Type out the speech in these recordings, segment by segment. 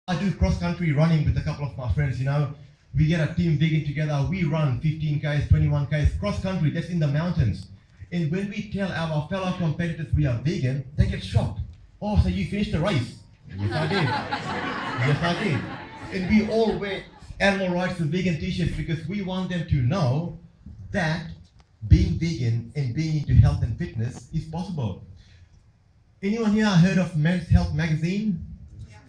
I do cross-country running with a couple of my friends, We get a team vegan together, we run 15Ks, 21Ks, cross-country, that's in the mountains. And when we tell our fellow competitors we are vegan, they get shocked. Oh, so you finished the race? Yes, I did. Yes, I did. And we all wear animal rights and vegan t-shirts because we want them to know that being vegan and being into health and fitness is possible. Anyone here heard of Men's Health magazine?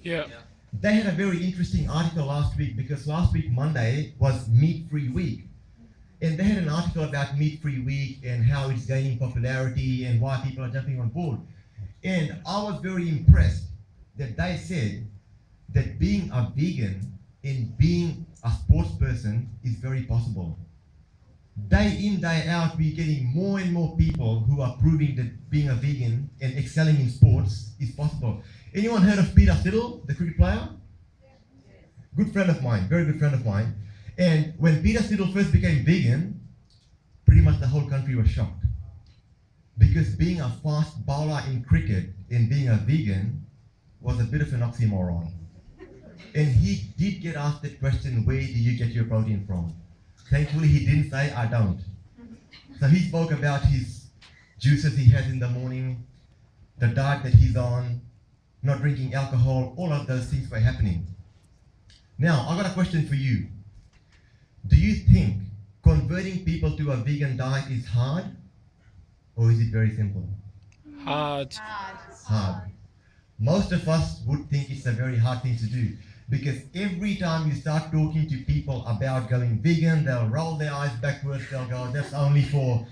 Yeah. They had a very interesting article last week because last week, Monday, was Meat-Free Week. And they had an article about Meat-Free Week and how it's gaining popularity and why people are jumping on board. And I was very impressed that they said that being a vegan and being a sports person is very possible. Day in, day out, we're getting more and more people who are proving that being a vegan and excelling in sports is possible. Anyone heard of Peter Siddle, the cricket player? Good friend of mine, very good friend of mine. And when Peter Siddle first became vegan, pretty much the whole country was shocked. Because being a fast bowler in cricket and being a vegan was a bit of an oxymoron. And he did get asked that question, where do you get your protein from? Thankfully, he didn't say, I don't. So he spoke about his juices he has in the morning, the diet that he's on, not drinking alcohol, all of those things were happening. Now, I've got a question for you. Do you think converting people to a vegan diet is hard, or is it very simple? Hard. Hard. Most of us would think it's a very hard thing to do. Because every time you start talking to people about going vegan, they'll roll their eyes backwards, they'll go, that's only for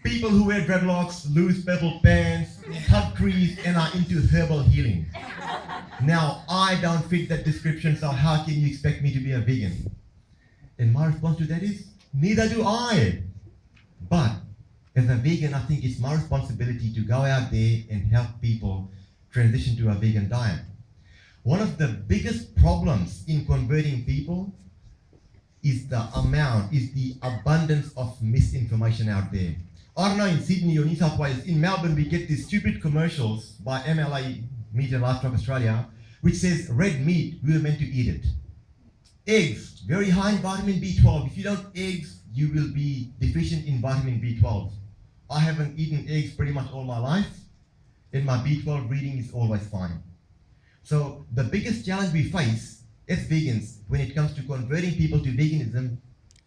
people who wear dreadlocks, loose purple pants, cut trees, and are into herbal healing. Now, I don't fit that description, so how can you expect me to be a vegan? And my response to that is, neither do I. But as a vegan, I think it's my responsibility to go out there and help people transition to a vegan diet. One of the biggest problems in converting people is the abundance of misinformation out there. I don't know, in Sydney or New South Wales, in Melbourne, we get these stupid commercials by MLA, Meat and Livestock Australia, which says red meat, we were meant to eat it. Eggs, very high in vitamin B12. If you don't eat eggs, you will be deficient in vitamin B12. I haven't eaten eggs pretty much all my life, and my B12 reading is always fine. So the biggest challenge we face as vegans when it comes to converting people to veganism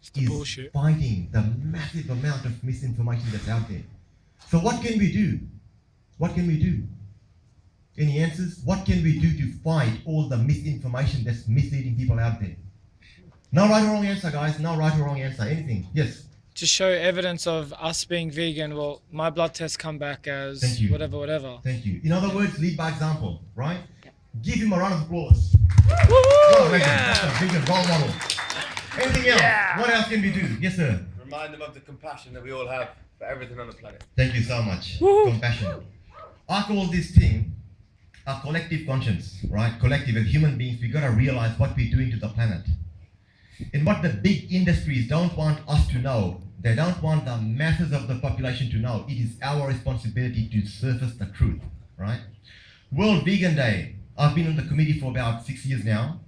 is bullshit. fighting the massive amount of misinformation that's out there. So what can we do? What can we do? Any answers? What can we do to fight all the misinformation that's misleading people out there? No right or wrong answer, guys. No right or wrong answer. Anything? Yes. To show evidence of us being vegan, well, my blood tests come back as Thank you. whatever. Thank you. In other words, lead by example, right? Give him a round of applause. Woo! Oh, amazing. Yeah. That's a vegan role model. Anything else? Yeah. What else can we do? Yes, sir. Remind them of the compassion that we all have for everything on the planet. Thank you so much. Woo. Compassion. I call this thing a collective conscience, right? Collective. As human beings, we gotta realize what we're doing to the planet. And what the big industries don't want us to know, they don't want the masses of the population to know. It is our responsibility to surface the truth, right? World Vegan Day. I've been on the committee for about 6 years now.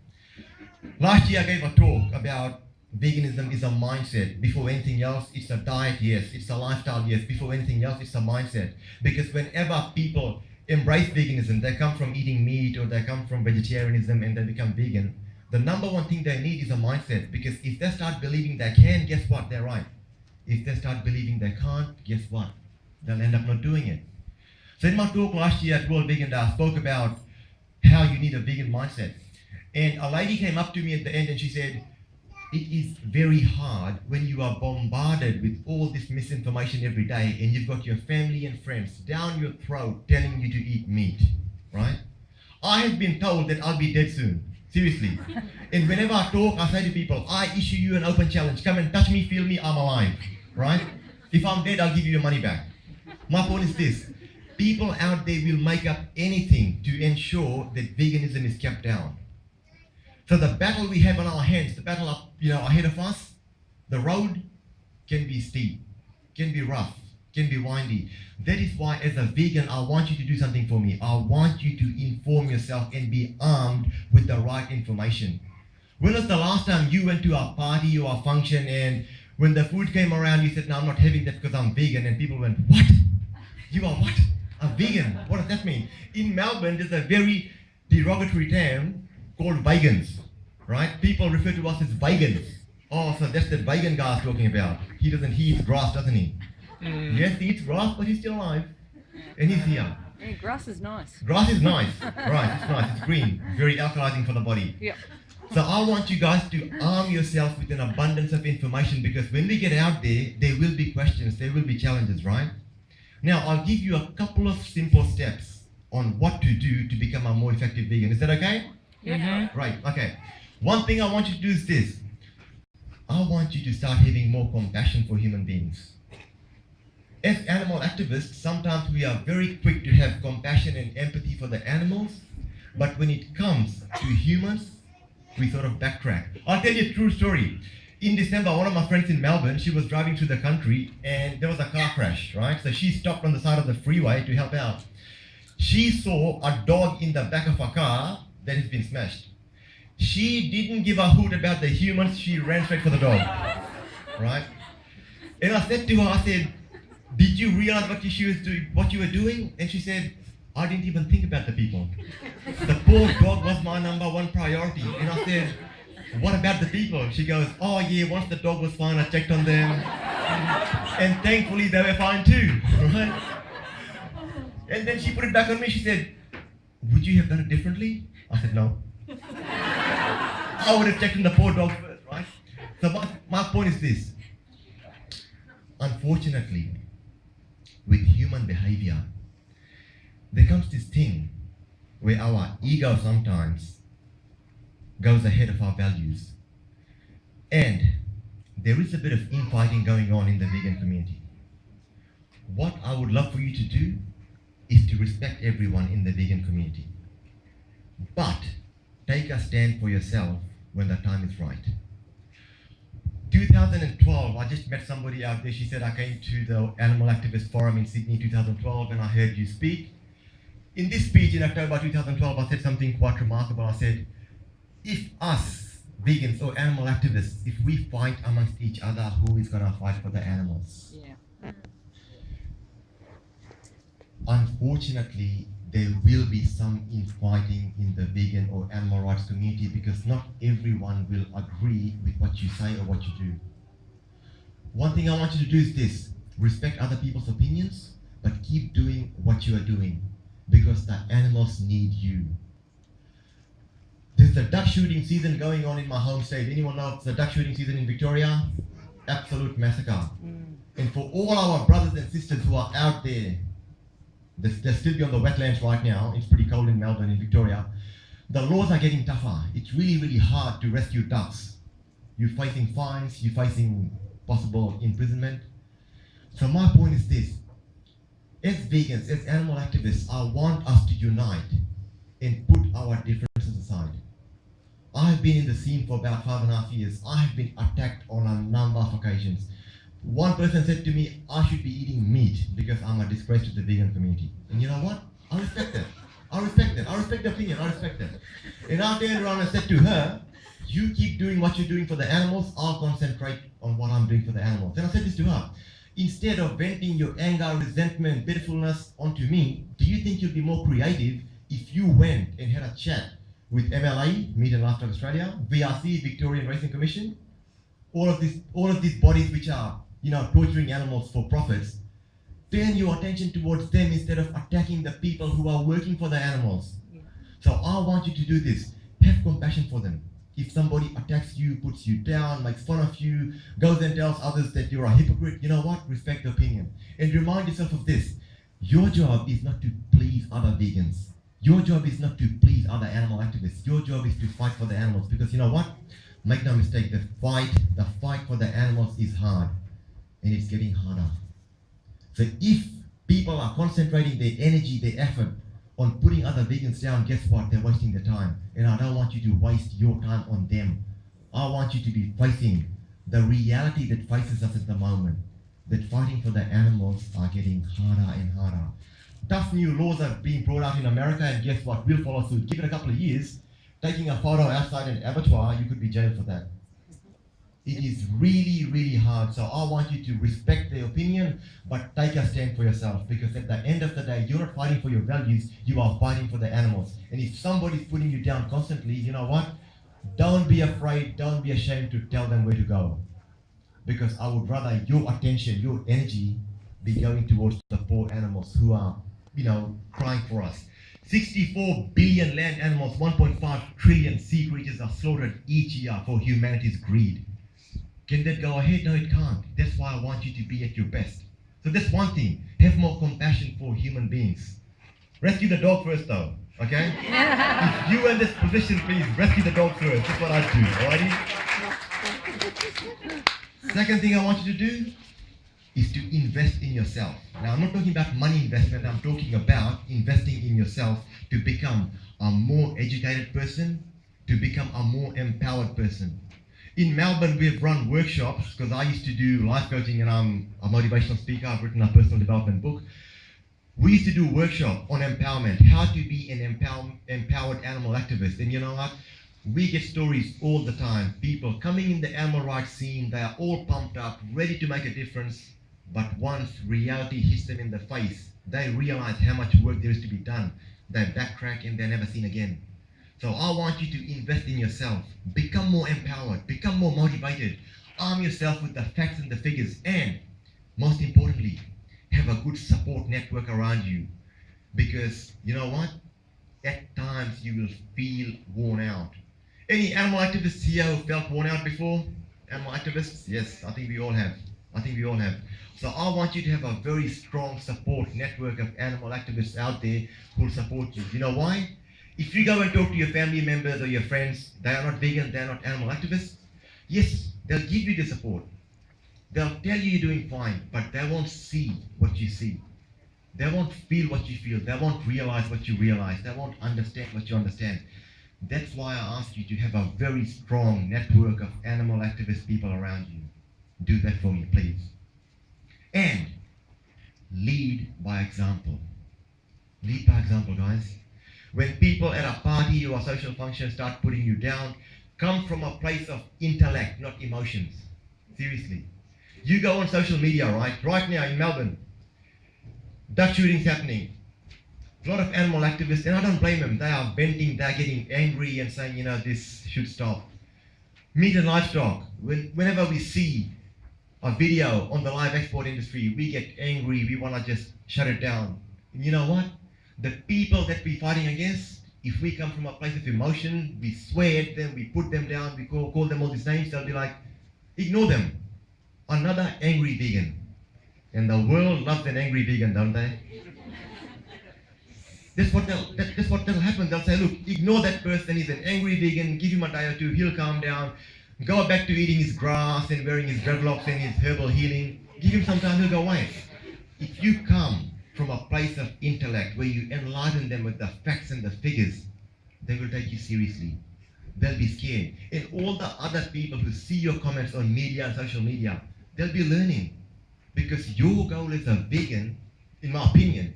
Last year I gave a talk about veganism is a mindset. Before anything else, it's a diet, yes. It's a lifestyle, yes. Before anything else, it's a mindset. Because whenever people embrace veganism, they come from eating meat or they come from vegetarianism and they become vegan, the number one thing they need is a mindset. Because if they start believing they can, guess what? They're right. If they start believing they can't, guess what? They'll end up not doing it. So in my talk last year at World Vegan Day, I spoke about how you need a vegan mindset. And a lady came up to me at the end and she said, it is very hard when you are bombarded with all this misinformation every day and you've got your family and friends down your throat telling you to eat meat, right? I have been told that I'll be dead soon, seriously. And whenever I talk, I say to people, I issue you an open challenge. Come and touch me, feel me, I'm alive, right? If I'm dead, I'll give you your money back. My point is this. People out there will make up anything to ensure that veganism is kept down. So the battle we have on our hands, the battle up, ahead of us, the road can be steep, can be rough, can be windy. That is why, as a vegan, I want you to do something for me. I want you to inform yourself and be armed with the right information. When was the last time you went to a party or a function and when the food came around, you said, no, I'm not having that because I'm vegan, and people went, what? You are what? A vegan? What does that mean? In Melbourne, there's a very derogatory term called vegans, right? People refer to us as vegans. Oh, so that's the vegan guy I was talking about. He eats grass, doesn't he? Yes, he eats grass, but he's still alive. And he's here. Yeah, grass is nice. Grass is nice. Right, it's nice. It's green. Very alkalizing for the body. Yeah. So I want you guys to arm yourself with an abundance of information, because when we get out there will be questions, there will be challenges, right? Now, I'll give you a couple of simple steps on what to do to become a more effective vegan. Is that okay? Yeah. Right, okay. One thing I want you to do is this. I want you to start having more compassion for human beings. As animal activists, sometimes we are very quick to have compassion and empathy for the animals, but when it comes to humans, we sort of backtrack. I'll tell you a true story. In December, one of my friends in Melbourne, she was driving through the country and there was a car crash, right? So she stopped on the side of the freeway to help out. She saw a dog in the back of a car that has been smashed. She didn't give a hoot about the humans, she ran straight for the dog, right? And I said to her, I said, did you realize what you were doing? And she said, I didn't even think about the people. The poor dog was my number one priority. And I said, what about the people? She goes, oh yeah, once the dog was fine, I checked on them. And thankfully they were fine too, right? And then she put it back on me. She said, would you have done it differently? I said, no. I would have checked on the poor dog first, right? So my point is this. Unfortunately, with human behavior, there comes this thing where our ego sometimes goes ahead of our values. And there is a bit of infighting going on in the vegan community. What I would love for you to do is to respect everyone in the vegan community. But take a stand for yourself when the time is right. 2012, I just met somebody out there. She said, I came to the Animal Activist Forum in Sydney 2012 and I heard you speak. In this speech in October 2012, I said something quite remarkable. I said, if us, vegans or animal activists, if we fight amongst each other, who is going to fight for the animals? Yeah. Unfortunately, there will be some infighting in the vegan or animal rights community because not everyone will agree with what you say or what you do. One thing I want you to do is this: respect other people's opinions, but keep doing what you are doing because the animals need you. There's the duck shooting season going on in my home state. Anyone know it's the duck shooting season in Victoria? Absolute massacre. And for all our brothers and sisters who are out there, they're still be on the wetlands right now. It's pretty cold in Melbourne, in Victoria. The laws are getting tougher. It's really, really hard to rescue ducks. You're facing fines, you're facing possible imprisonment. So my point is this. As vegans, as animal activists, I want us to unite and put our differences aside. I've been in the scene for about 5.5 years. I have been attacked on a number of occasions. One person said to me, I should be eating meat because I'm a disgrace to the vegan community. And you know what? I respect that. I respect that. I respect the opinion. I respect that. And I turned around and said to her, you keep doing what you're doing for the animals, I'll concentrate on what I'm doing for the animals. And I said this to her. Instead of venting your anger, resentment, bitterness onto me, do you think you'll be more creative if you went and had a chat with MLA, Meat and Livestock Australia, VRC, Victorian Racing Commission, all of these bodies which are, torturing animals for profits, turn your attention towards them instead of attacking the people who are working for the animals. Yeah. So I want you to do this. Have compassion for them. If somebody attacks you, puts you down, makes fun of you, goes and tells others that you're a hypocrite, you know what? Respect the opinion. And remind yourself of this. Your job is not to please other vegans. Your job is not to please other animal activists. Your job is to fight for the animals. Because you know what? Make no mistake, the fight for the animals is hard. And it's getting harder. So if people are concentrating their energy, their effort on putting other vegans down, guess what? They're wasting their time. And I don't want you to waste your time on them. I want you to be facing the reality that faces us at the moment. that fighting for the animals are getting harder and harder. Tough new laws are being brought out in America, and guess what? We'll follow suit. Give it a couple of years, taking a photo outside an abattoir, you could be jailed for that. It is really, really hard. So I want you to respect their opinion, but take a stand for yourself, because at the end of the day, you're not fighting for your values, you are fighting for the animals. And if somebody's putting you down constantly, you know what? Don't be afraid, don't be ashamed to tell them where to go. Because I would rather your attention, your energy be going towards the poor animals who are, crying for us. 64 billion land animals, 1.5 trillion sea creatures are slaughtered each year for humanity's greed. Can that go ahead? No, it can't. That's why I want you to be at your best. So that's one thing. Have more compassion for human beings. Rescue the dog first though, okay? If you are in this position, please rescue the dog first. That's what I do, alrighty? Second thing I want you to do is to invest in yourself. Now, I'm not talking about money investment. I'm talking about investing in yourself to become a more educated person, to become a more empowered person. In Melbourne, we've run workshops, because I used to do life coaching and I'm a motivational speaker. I've written a personal development book. We used to do a workshop on empowerment, how to be an empowered animal activist. And you know what? We get stories all the time. People coming in the animal rights scene, they are all pumped up, ready to make a difference. But once reality hits them in the face, they realize how much work there is to be done. They backtrack and they're never seen again. So I want you to invest in yourself, become more empowered, become more motivated, arm yourself with the facts and the figures, and most importantly, have a good support network around you. Because you know what? At times you will feel worn out. Any animal activists here who felt worn out before? Animal activists? Yes, I think we all have. So I want you to have a very strong support network of animal activists out there who will support you. You know why? If you go and talk to your family members or your friends, they are not vegan, they are not animal activists, yes, they'll give you the support. They'll tell you you're doing fine, but they won't see what you see. They won't feel what you feel. They won't realize what you realize. They won't understand what you understand. That's why I ask you to have a very strong network of animal activist people around you. Do that for me, please. And lead by example. Lead by example, guys. When people at a party or a social function start putting you down, come from a place of intellect, not emotions. Seriously. You go on social media, right? Right now in Melbourne, duck shootings happening. A lot of animal activists, and I don't blame them, they are venting, they're getting angry and saying, this should stop. Meat and livestock, whenever we see a video on the live export industry, we get angry, we want to just shut it down. And you know what? The people that we're fighting against, if we come from a place of emotion, we swear at them, we put them down, we call them all these names, they'll be like, ignore them. Another angry vegan. And the world loves an angry vegan, don't they? That's what will happen. They'll say, look, ignore that person, he's an angry vegan, give him a day or two, he'll calm down, go back to eating his grass and wearing his dreadlocks and his herbal healing. Give him some time, he'll go away. If you come from a place of intellect where you enlighten them with the facts and the figures, they will take you seriously. They'll be scared. And all the other people who see your comments on media and social media, they'll be learning. Because your goal as a vegan, in my opinion,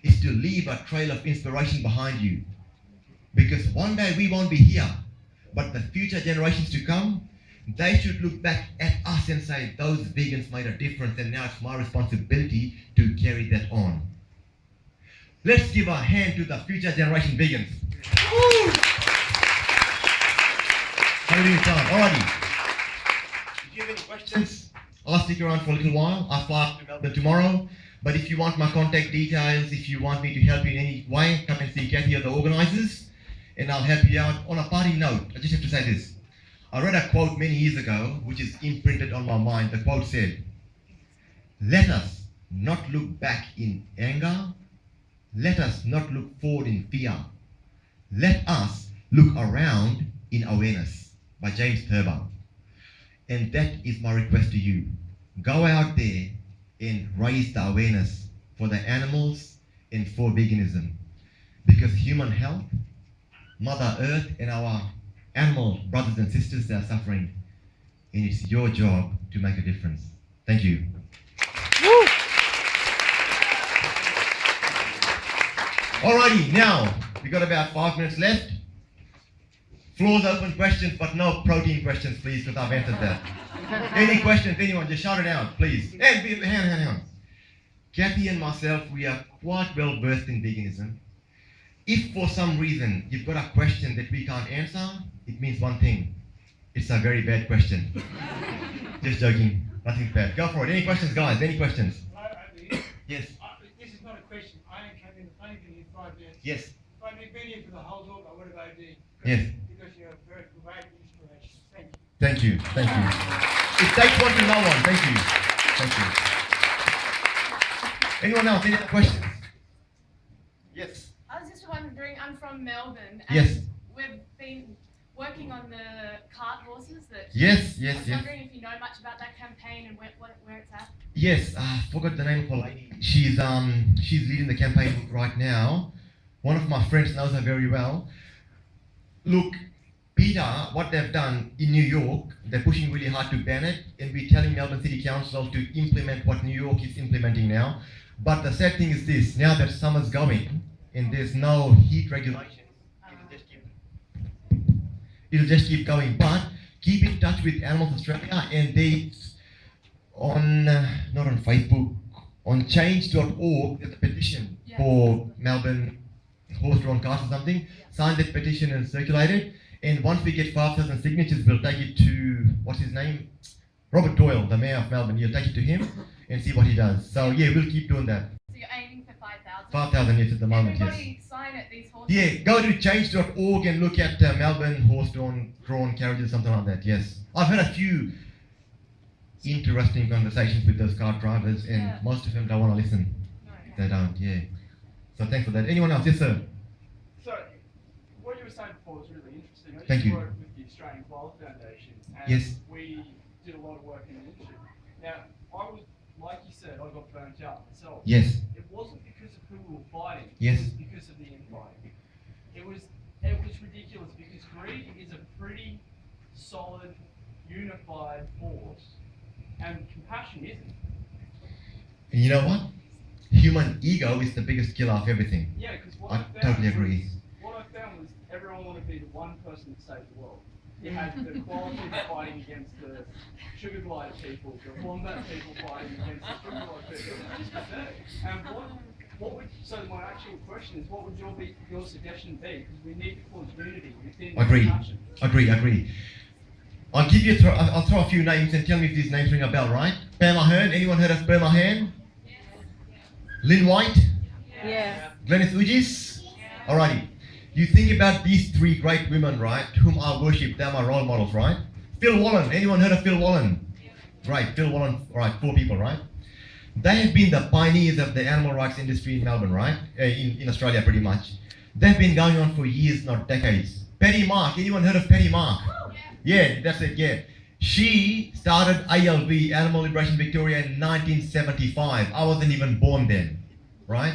is to leave a trail of inspiration behind you. Because one day we won't be here, but the future generations to come, they should look back at us and say, those vegans made a difference and now it's my responsibility to carry that on. Let's give a hand to the future generation vegans. Woo! Alrighty. If you have any questions, I'll stick around for a little while. I'll fly up to Melbourne tomorrow. But if you want my contact details, if you want me to help you in any way, come and see Kathy or the organizers, and I'll help you out. On a party note, I just have to say this. I read a quote many years ago, which is imprinted on my mind. The quote said, "Let us not look back in anger. Let us not look forward in fear. Let us look around in awareness," by James Thurber. And that is my request to you. Go out there and raise the awareness for the animals and for veganism. Because human health, Mother Earth and our animal brothers and sisters, they are suffering. And it's your job to make a difference. Thank you. Alrighty, now we got about 5 minutes left. Floor's open, questions, but no protein questions, please, because I've answered that. Any questions, anyone, just shout it out, please. And hang on. Kathy and myself, we are quite well versed in veganism. If for some reason you've got a question that we can't answer, it means one thing. It's a very bad question. Just joking. Nothing's bad. Go for it. Any questions, guys? Any questions? Yes. This is not a question. I only came in, only been here 5 minutes. Yes. If I'd been here for the whole talk, I would have OD. Yes. Because you're a very great inspiration. Thank you. Thank you. Thank you. It takes one to know one. Thank you. Thank you. Anyone else? Any other questions? Yes. I was just wondering, I'm from Melbourne, and Yes. we've been working on the cart horses that... Yes, I yes, was yes. wondering if you know much about that campaign and where it's at. Yes, I forgot the name of her lady. She's leading the campaign right now. One of my friends knows her very well. Look, Peter, what they've done in New York, they're pushing really hard to ban it, and we're telling Melbourne City Council to implement what New York is implementing now. But the sad thing is this, now that summer's going and there's no heat regulations, it'll just keep going. But keep in touch with Animals Australia, and they on not on Facebook, on change.org, there's a petition for Melbourne horse-drawn carts or something. Sign that petition and circulate it. And once we get 5,000 signatures, we'll take it to, what's his name? Robert Doyle, the mayor of Melbourne. You'll take it to him and see what he does. So yeah, we'll keep doing that. So you're aiming for 5,000? 5,000 yes at the moment, Everybody yes. sign it, these horses? Yeah, go to change.org and look at Melbourne horse-drawn carriages, something like that, yes. I've had a few interesting conversations with those car drivers, and most of them don't want to listen. No, They don't, yeah. So thanks for that. Anyone else? Yes, sir. So, what you were saying before was really interesting. I Thank used to you. work with the Australian Koala Foundation, and Yes. we did a lot of work in the industry. Now, I was, like you said, I got burnt out myself. Yes. It wasn't because of who we were fighting. Yes. It was because of the infighting. It was ridiculous because greed is a pretty solid, unified force, and compassion isn't. And you know what? Human ego is the biggest killer of everything. Yeah, because what I I found totally agree. was, what I found was everyone wanted to be the one person that saved the world. You had the koalas fighting against the sugar glider people, the wombat people fighting against the sugar glider people. It's just pathetic. And what would, so my actual question is, what would your suggestion be? Because we need to cause unity within Agree. compassion. Agree. I'll give you I'll throw a few names and tell me if these names ring a bell, right? Pam Ahern. Anyone heard of Pam Ahern? Lynn White? Yeah. Glenys Ugis? Alrighty. You think about these three great women, right, whom I worship, they're my role models, right? Phil Wallen. Anyone heard of Phil Wallen? Right, Phil Wallen. Alright, 4 people, right? They have been the pioneers of the animal rights industry in Melbourne, right? In Australia, pretty much. They've been going on for years, not decades. Patty Mark. Anyone heard of Patty Mark? Yeah, that's it, yeah. She started ALV, Animal Liberation Victoria, in 1975. I wasn't even born then, right?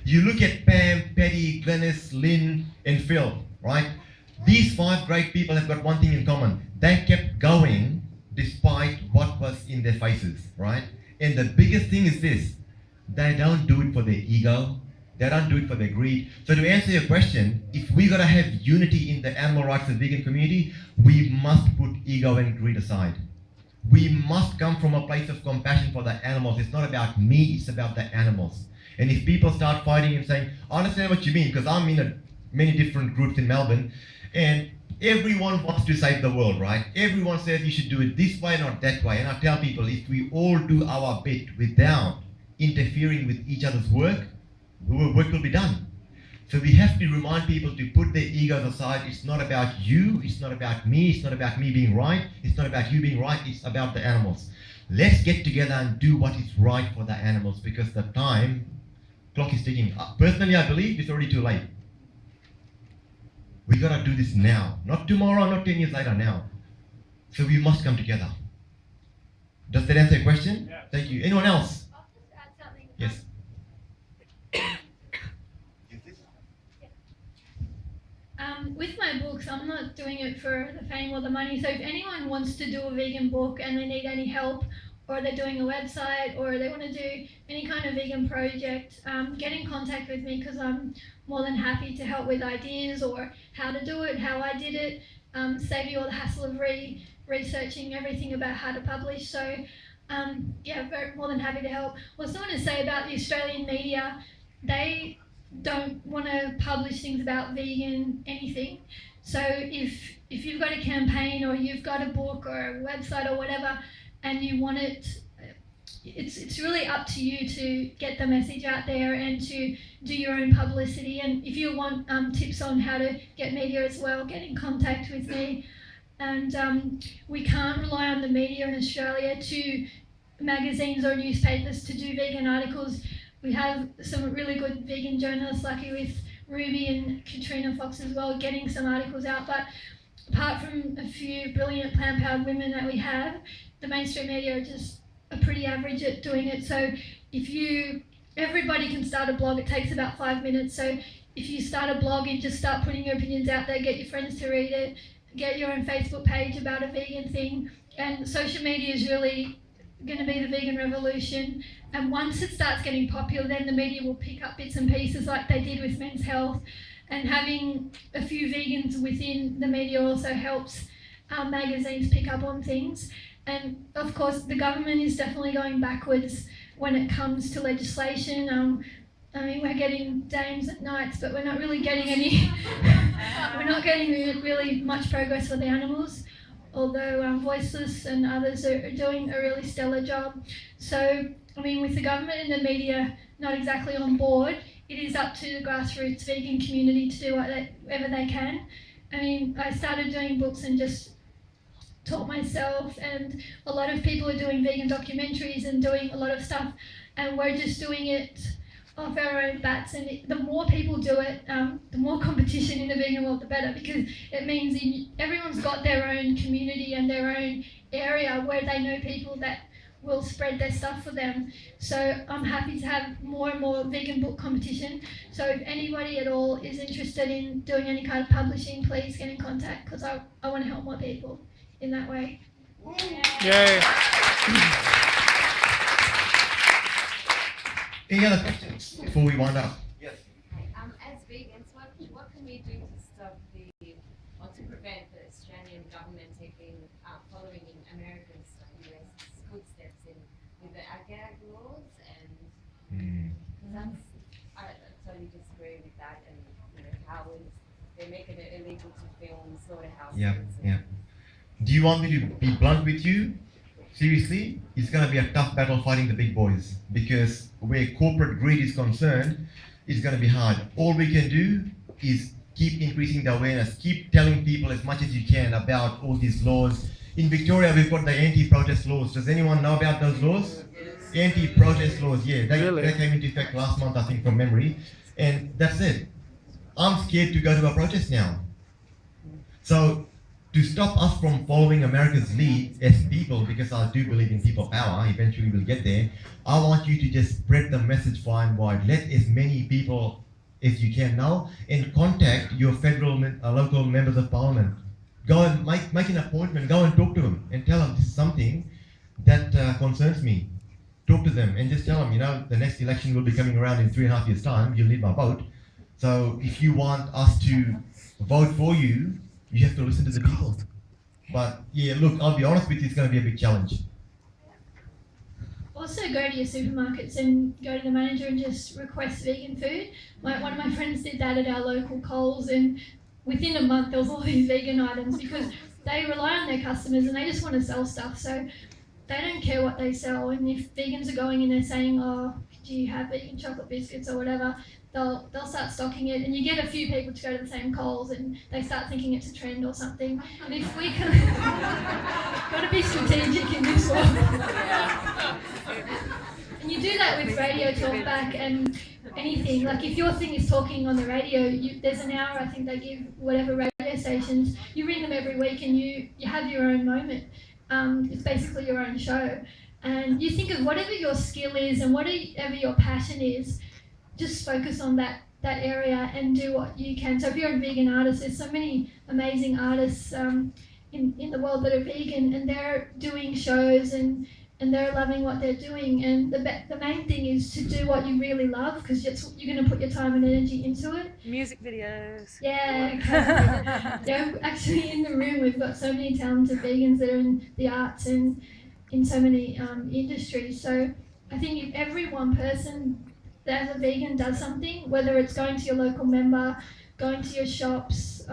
You look at Pam, Patty, Glenys, Lynn, and Phil, right? These 5 great people have got one thing in common. They kept going despite what was in their faces, right? And the biggest thing is this, they don't do it for their ego, they don't do it for their greed. So to answer your question, if we're gonna have unity in the animal rights and vegan community, we must put ego and greed aside. We must come from a place of compassion for the animals. It's not about me, it's about the animals. And if people start fighting and saying, I understand what you mean, because I'm in many different groups in Melbourne, and everyone wants to save the world, right? Everyone says you should do it this way, not that way. And I tell people, if we all do our bit without interfering with each other's work, the work will be done. So we have to remind people to put their egos aside. It's not about you, it's not about me, it's not about me being right, it's not about you being right, it's about the animals. Let's get together and do what is right for the animals, because the clock is ticking. Personally, I believe it's already too late. We gotta do this now, not tomorrow, not 10 years later, now. So we must come together. Does that answer your question? Yeah. Thank you. Anyone else? I'll just add something. Yes. With my books, I'm not doing it for the fame or the money. So if anyone wants to do a vegan book and they need any help, or they're doing a website, or they want to do any kind of vegan project, get in contact with me, because I'm more than happy to help with ideas or how to do it, how I did it, save you all the hassle of researching everything about how to publish. So more than happy to help. I was going to say about the Australian media, they don't want to publish things about vegan anything. So if you've got a campaign or you've got a book or a website or whatever, and you want it, it's really up to you to get the message out there and to do your own publicity. And if you want tips on how to get media as well, get in contact with me. And we can't rely on the media in Australia, to magazines or newspapers, to do vegan articles. We have some really good vegan journalists, lucky with Ruby and Katrina Fox as well, getting some articles out. But apart from a few brilliant plant-powered women that we have, the mainstream media are just pretty average at doing it. So everybody can start a blog. It takes about 5 minutes. So if you start a blog and just start putting your opinions out there, get your friends to read it, get your own Facebook page about a vegan thing. And social media is really going to be the vegan revolution. And once it starts getting popular, then the media will pick up bits and pieces like they did with Men's Health. And having a few vegans within the media also helps magazines pick up on things. And of course, the government is definitely going backwards when it comes to legislation. I mean, we're getting dames at nights, but we're not really getting any. We're not getting really much progress for the animals, although Voiceless and others are doing a really stellar job. So, I mean, with the government and the media not exactly on board, it is up to the grassroots vegan community to do whatever they can. I mean, I started doing books and just taught myself, and a lot of people are doing vegan documentaries and doing a lot of stuff, and we're just doing it off our own bats. And the more people do it, the more competition in the vegan world, the better, because it means everyone's got their own community and their own area where they know people that will spread their stuff for them. So I'm happy to have more and more vegan book competition. So if anybody at all is interested in doing any kind of publishing, please get in contact, because I want to help more people in that way. Yay. Any other questions before we wind up? Yes. As vegans, what can we do to stop to prevent the Australian government following in American US footsteps with the ag laws? And I totally disagree with that. And how they're making it illegal to film slaughterhouses. Yeah. Do you want me to be blunt with you? Seriously, it's going to be a tough battle fighting the big boys, because where corporate greed is concerned, it's going to be hard. All we can do is keep increasing the awareness, keep telling people as much as you can about all these laws. In Victoria, we've got the anti-protest laws. Does anyone know about those laws? Yes. Anti-protest laws, yeah. They came into effect last month, I think, from memory. And that's it. I'm scared to go to a protest now. So, to stop us from following America's lead as people, because I do believe in people power, eventually we'll get there, I want you to just spread the message far and wide. Let as many people as you can know, and contact your federal, local members of parliament. Go and make an appointment, go and talk to them, and tell them this is something that concerns me. Talk to them and just tell them, the next election will be coming around in 3.5 years' time, you'll need my vote. So if you want us to vote for you, you have to listen to the people. But yeah, look, I'll be honest with you, it's going to be a big challenge. Also go to your supermarkets and go to the manager and just request vegan food. One of my friends did that at our local Coles, and within a month there was all these vegan items, because they rely on their customers and they just want to sell stuff. So they don't care what they sell. And if vegans are going in there saying, oh, do you have vegan chocolate biscuits or whatever, they'll start stocking it, and you get a few people to go to the same Coles and they start thinking it's a trend or something. And if we can, got to be strategic in this one. And you do that with radio talkback and anything. Like if your thing is talking on the radio, there's an hour, I think they give whatever radio stations. You ring them every week and you have your own moment. It's basically your own show. And you think of whatever your skill is and whatever your passion is, just focus on that area and do what you can. So if you're a vegan artist, there's so many amazing artists in the world that are vegan, and they're doing shows and and they're loving what they're doing. And the main thing is to do what you really love, because you're going to put your time and energy into it. Music videos. Yeah, okay. Yeah, actually in the room we've got so many talented vegans that are in the arts and in so many industries. So I think if every one person that's a vegan does something, whether it's going to your local member, going to your shops,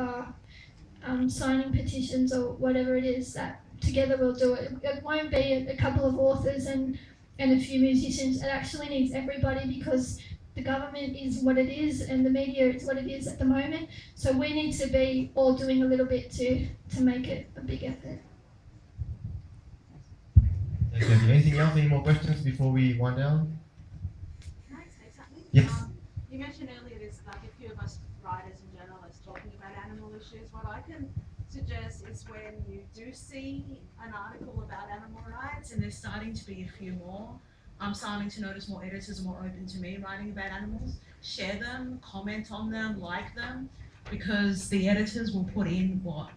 signing petitions or whatever it is, that together we'll do it. It won't be a couple of authors and a few musicians. It actually needs everybody, because the government is what it is and the media is what it is at the moment. So we need to be all doing a little bit to make it a big effort. Anything else? Any more questions before we wind down? Can I say something? Yes. You mentioned earlier there's like a few of us writers and journalists talking about animal issues. What I can suggest is when you do see an article about animal rights, and there's starting to be a few more, I'm starting to notice more editors are more open to me writing about animals. Share them, comment on them, like them, because the editors will put in what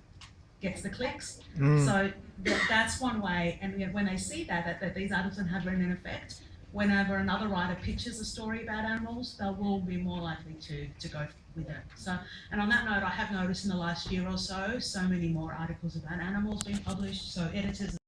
gets the clicks. So that's one way, and when they see that these articles are having an effect, whenever another writer pitches a story about animals, they will be more likely to go with it. So, and on that note, I have noticed in the last year or so many more articles about animals being published, so editors